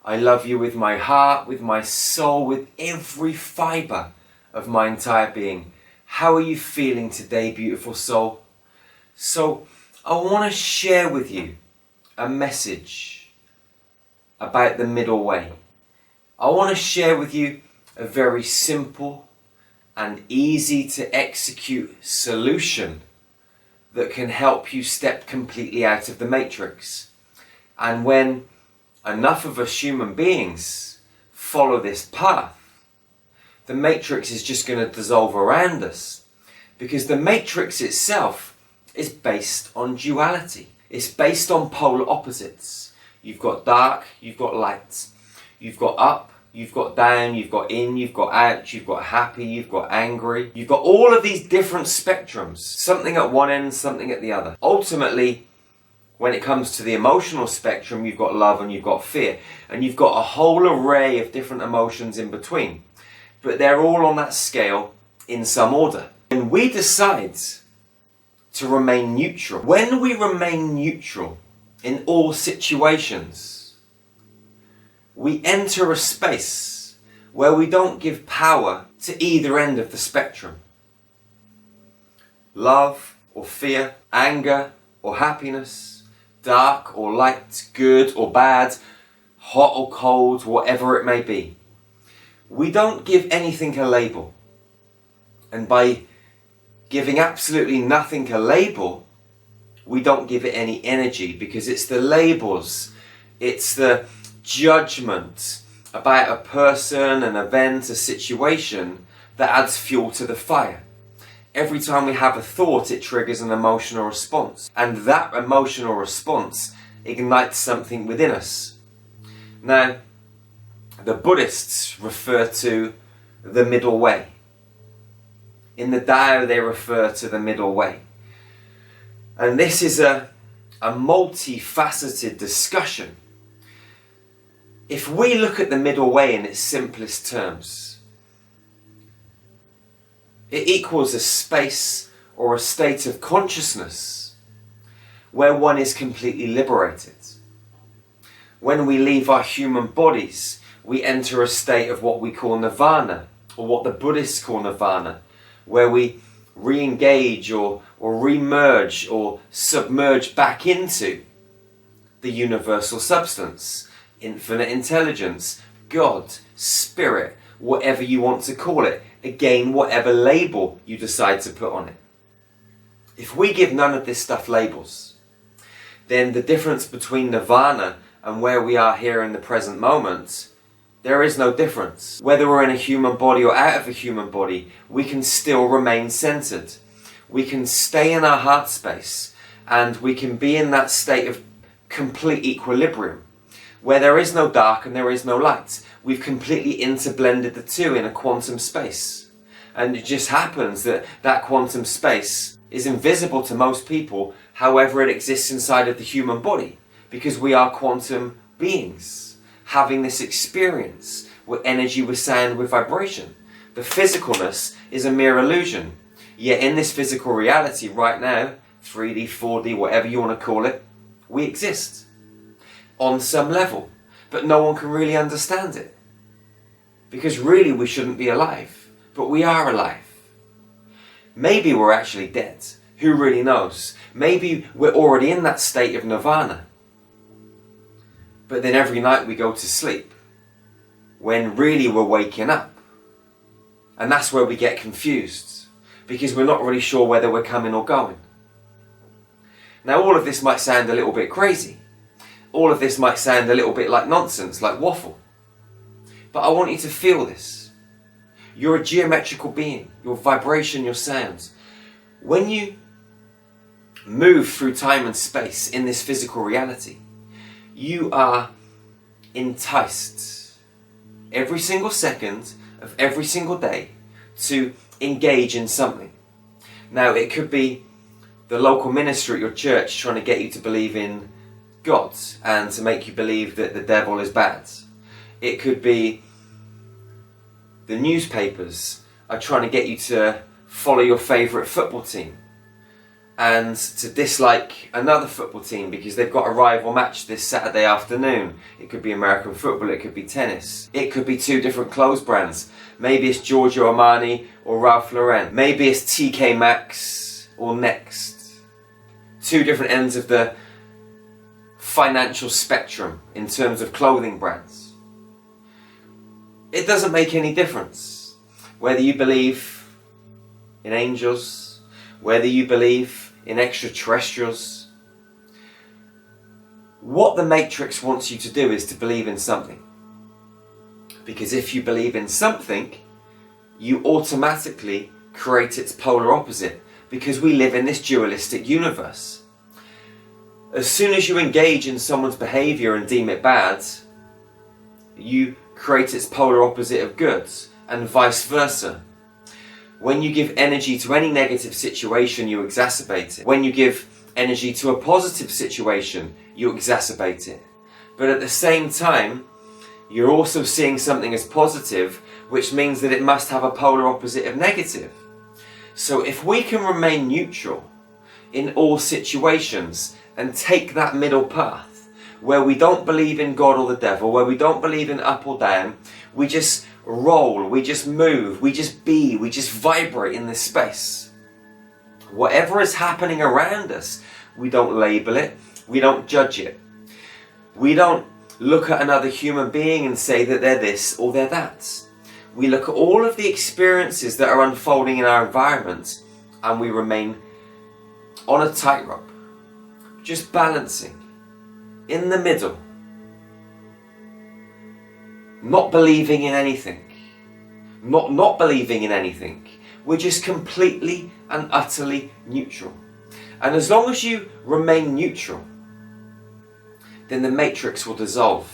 I love you with my heart, with my soul, with every fibre of my entire being. How are you feeling today, beautiful soul? So I want to share with you a message about the middle way. I want to share with you a very simple and easy to execute solution that can help you step completely out of the matrix. And when enough of us human beings follow this path, the matrix is just going to dissolve around us, because the matrix itself is based on duality. It's based on polar opposites. You've got dark, you've got light. You've got up, you've got down, you've got in, you've got out, you've got happy, you've got angry. You've got all of these different spectrums, something at one end, something at the other. Ultimately, when it comes to the emotional spectrum, you've got love and you've got fear. And you've got a whole array of different emotions in between. But they're all on that scale in some order. And we decide to remain neutral. When we remain neutral in all situations, we enter a space where we don't give power to either end of the spectrum. Love or fear, anger or happiness, dark or light, good or bad, hot or cold, whatever it may be. We don't give anything a label. And by giving absolutely nothing a label, we don't give it any energy, because it's the labels, it's the judgment about a person, an event, a situation that adds fuel to the fire. Every time we have a thought, it triggers an emotional response, and that emotional response ignites something within us. Now, the Buddhists refer to the middle way. In the Tao, they refer to the middle way. And this is a multifaceted discussion. If we look at the middle way in its simplest terms, it equals a space or a state of consciousness where one is completely liberated. When we leave our human bodies, we enter a state of what we call nirvana, or what the Buddhists call nirvana, where we re-engage or re-merge or submerge back into the universal substance, infinite intelligence, God, spirit, whatever you want to call it. Again, whatever label you decide to put on it. If we give none of this stuff labels, then the difference between nirvana and where we are here in the present moment, there is no difference. Whether we're in a human body or out of a human body, we can still remain centered. We can stay in our heart space, and we can be in that state of complete equilibrium, where there is no dark and there is no light. We've completely interblended the two in a quantum space. And it just happens that that quantum space is invisible to most people, however it exists inside of the human body, because we are quantum beings, having this experience with energy, with sound, with vibration. The physicalness is a mere illusion. Yet in this physical reality right now, 3D, 4D, whatever you want to call it, we exist on some level, but no one can really understand it. Because really we shouldn't be alive, but we are alive. Maybe we're actually dead. Who really knows? Maybe we're already in that state of nirvana. But then every night we go to sleep, when really we're waking up. And that's where we get confused, because we're not really sure whether we're coming or going. Now, all of this might sound a little bit crazy. All of this might sound a little bit like nonsense, like waffle. But I want you to feel this. You're a geometrical being, your vibration, your sounds. When you move through time and space in this physical reality, you are enticed every single second of every single day to engage in something. Now, it could be the local minister at your church trying to get you to believe in God and to make you believe that the devil is bad. It could be the newspapers are trying to get you to follow your favourite football team. and to dislike another football team because they've got a rival match this Saturday afternoon. It could be American football, it could be tennis. It could be two different clothes brands. Maybe it's Giorgio Armani or Ralph Lauren. Maybe it's TK Maxx or Next. Two different ends of the financial spectrum in terms of clothing brands. It doesn't make any difference whether you believe in angels, whether you believe in extraterrestrials. What the Matrix wants you to do is to believe in something. Because if you believe in something, you automatically create its polar opposite, because we live in this dualistic universe. As soon as you engage in someone's behaviour and deem it bad, you create its polar opposite of good, and vice versa. When you give energy to any negative situation, you exacerbate it. When you give energy to a positive situation, you exacerbate it. But at the same time, you're also seeing something as positive, which means that it must have a polar opposite of negative. So if we can remain neutral in all situations and take that middle path, where we don't believe in God or the devil, where we don't believe in up or down, we just roll, we just move, we just be, we just vibrate in this space. Whatever is happening around us, we don't label it, we don't judge it. We don't look at another human being and say that they're this or they're that. We look at all of the experiences that are unfolding in our environment, and we remain on a tightrope, just balancing in the middle. Not believing in anything. Not believing in anything. We're just completely and utterly neutral. And as long as you remain neutral, then the matrix will dissolve.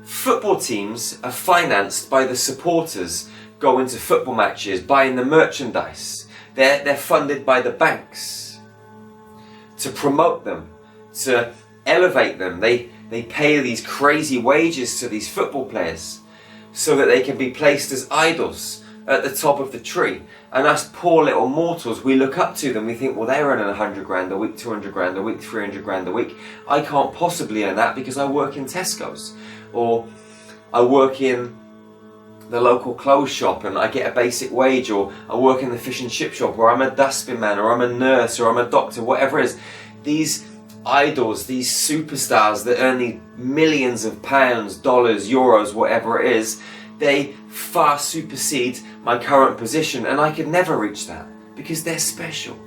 Football teams are financed by the supporters going to football matches, buying the merchandise. They're funded by the banks to promote them, to elevate them. They pay these crazy wages to these football players so that they can be placed as idols at the top of the tree. And us poor little mortals, we look up to them. We think, well, they're earning 100 grand a week, 200 grand a week, 300 grand a week. I can't possibly earn that because I work in Tesco's, or I work in the local clothes shop and I get a basic wage, or I work in the fish and chip shop, or I'm a dustbin man, or I'm a nurse, or I'm a doctor, whatever it is. These idols, these superstars that earn these millions of pounds, dollars, euros, whatever it is, they far supersede my current position, and I could never reach that because they're special.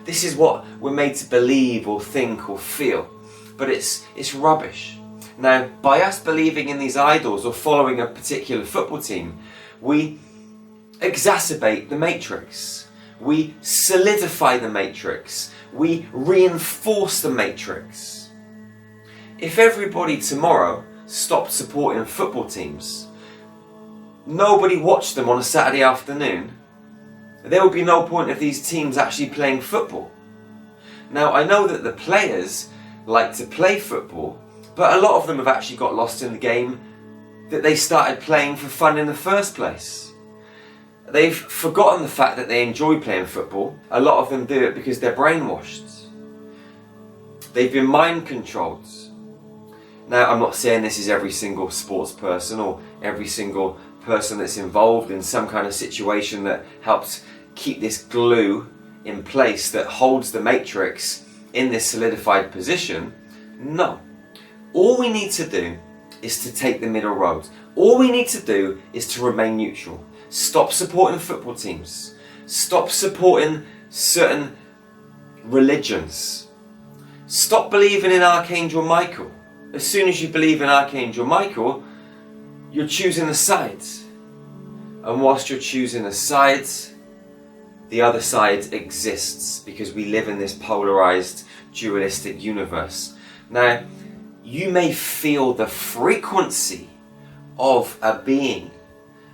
This is what we're made to believe or think or feel, but it's rubbish. Now, by us believing in these idols or following a particular football team, we exacerbate the matrix. We solidify the matrix. We reinforce the matrix. If everybody tomorrow stopped supporting football teams, nobody watched them on a Saturday afternoon, there would be no point of these teams actually playing football. Now, I know that the players like to play football, but a lot of them have actually got lost in the game that they started playing for fun in the first place. They've forgotten the fact that they enjoy playing football. A lot of them do it because they're brainwashed. They've been mind controlled. Now, I'm not saying this is every single sports person or every single person that's involved in some kind of situation that helps keep this glue in place that holds the matrix in this solidified position. No. All we need to do is to take the middle road. All we need to do is to remain neutral. Stop supporting football teams. Stop supporting certain religions. Stop believing in Archangel Michael. As soon as you believe in Archangel Michael, you're choosing a side. And whilst you're choosing a side, the other side exists, because we live in this polarized, dualistic universe. Now, you may feel the frequency of a being,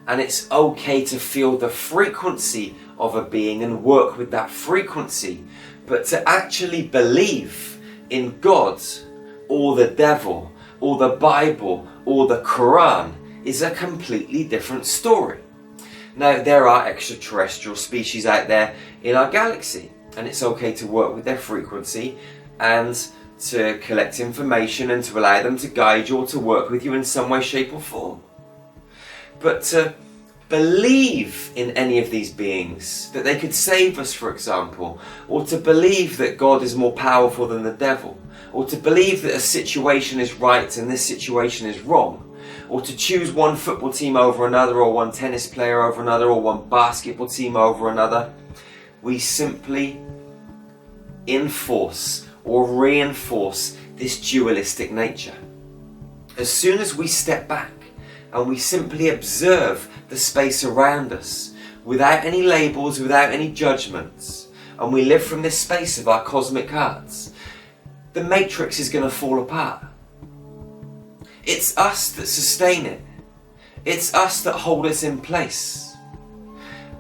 and it's okay to feel the frequency of a being and work with that frequency, but to actually believe in God or the devil or the Bible or the Quran is a completely different story. Now, there are extraterrestrial species out there in our galaxy. and it's okay to work with their frequency and to collect information and to allow them to guide you or to work with you in some way, shape or form. But to believe in any of these beings, that they could save us, for example, or to believe that God is more powerful than the devil, or to believe that a situation is right and this situation is wrong, or to choose one football team over another, or one tennis player over another, or one basketball team over another, we simply enforce or reinforce this dualistic nature. As soon as we step back and we simply observe the space around us without any labels, without any judgments, and we live from this space of our cosmic hearts, the matrix is going to fall apart. It's us that sustain it. It's us that hold it in place.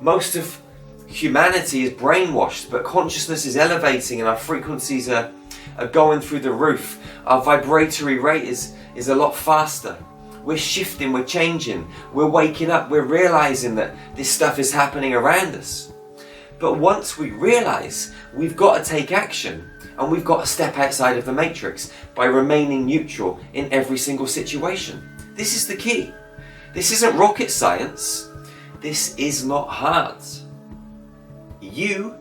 Most of humanity is brainwashed, but consciousness is elevating and our frequencies are going through the roof. Our vibratory rate is a lot faster. We're shifting, we're changing, we're waking up, we're realizing that this stuff is happening around us. But once we realize, we've got to take action and we've got to step outside of the matrix by remaining neutral in every single situation. This is the key. This isn't rocket science. This is not hard. You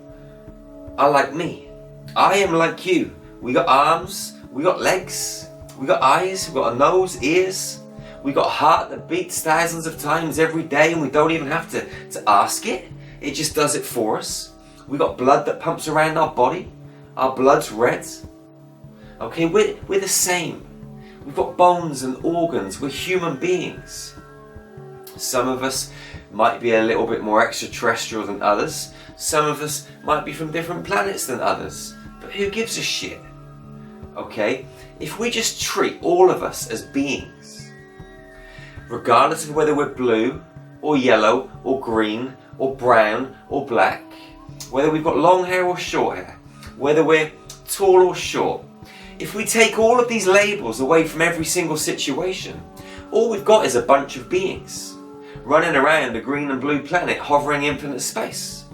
are like me. I am like you. We got arms, we got legs, we got eyes, we got a nose, ears. We got a heart that beats thousands of times every day and we don't even have to ask it. It just does it for us. We got blood that pumps around our body. Our blood's red. Okay, we're the same. We've got bones and organs. We're human beings. Some of us might be a little bit more extraterrestrial than others. Some of us might be from different planets than others. But who gives a shit? Okay, if we just treat all of us as beings, regardless of whether we're blue or yellow or green or brown or black, whether we've got long hair or short hair, whether we're tall or short, if we take all of these labels away from every single situation, all we've got is a bunch of beings running around a green and blue planet, hovering infinite space.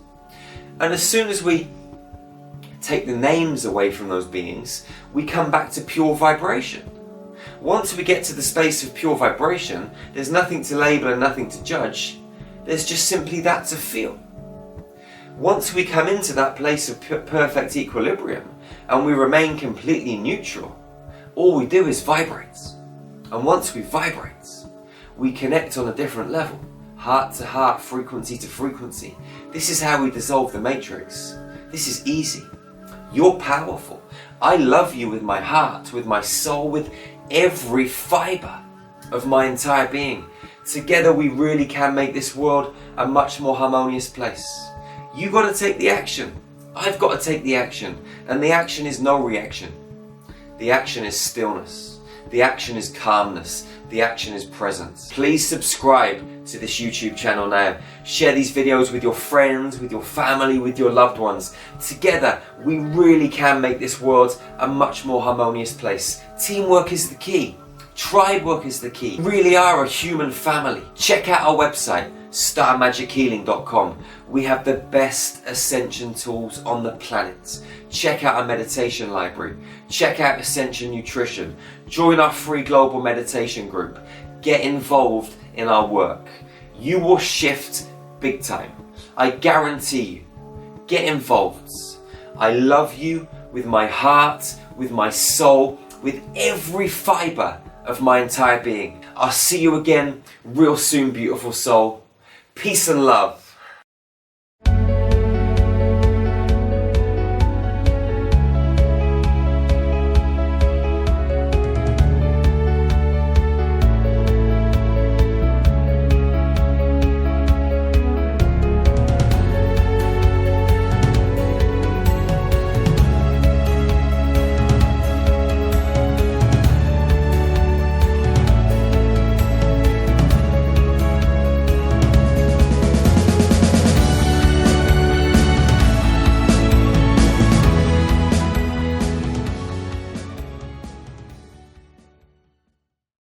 And as soon as we take the names away from those beings, we come back to pure vibration. Once we get to the space of pure vibration, there's nothing to label and nothing to judge. There's just simply that to feel. Once we come into that place of perfect equilibrium and we remain completely neutral, all we do is vibrate. And once we vibrate, we connect on a different level, heart to heart, frequency to frequency. This is how we dissolve the matrix. This is easy. You're powerful. I love you with my heart, with my soul, with every fiber of my entire being. Together we really can make this world a much more harmonious place. You got to take the action. I've got to take the action. And the action is no reaction. The action is stillness. The action is calmness. The action is presence. Please subscribe to this YouTube channel now. Share these videos with your friends, with your family, with your loved ones. Together, we really can make this world a much more harmonious place. Teamwork is the key. Tribe work is the key. We really are a human family. Check out our website, starmagichealing.com. We have the best ascension tools on the planet. Check out our meditation library. Check out Ascension Nutrition. Join our free global meditation group. Get involved in our work. You will shift big time. I guarantee you. Get involved. I love you with my heart, with my soul, with every fiber of my entire being. I'll see you again real soon, beautiful soul. Peace and love.